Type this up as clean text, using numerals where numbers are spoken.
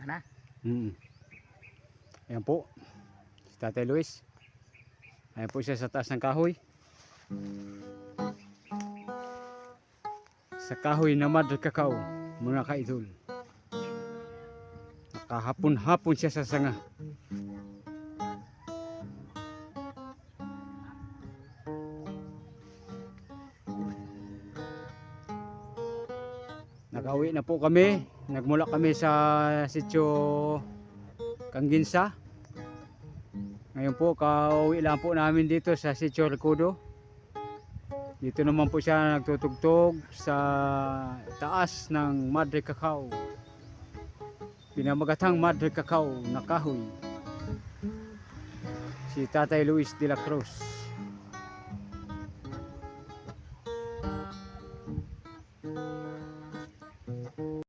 na. Ayan po, si Tatay Luis. Ayan po siya sa taas ng kahoy. Sa kahoy na Madre Cacao, mga kaidol. Nakahapon-hapon siya sa sanga. Nakauwi na po kami. Nagmula kami sa sitio Kanginsa. Ngayon po, kauwi lang po namin dito sa sitio Recodo. Dito naman po siya nagtutugtog sa taas ng Madre Cacao. Pinamagatang Madre Cacao na kahoy. Si Tatay Luis de la Cruz.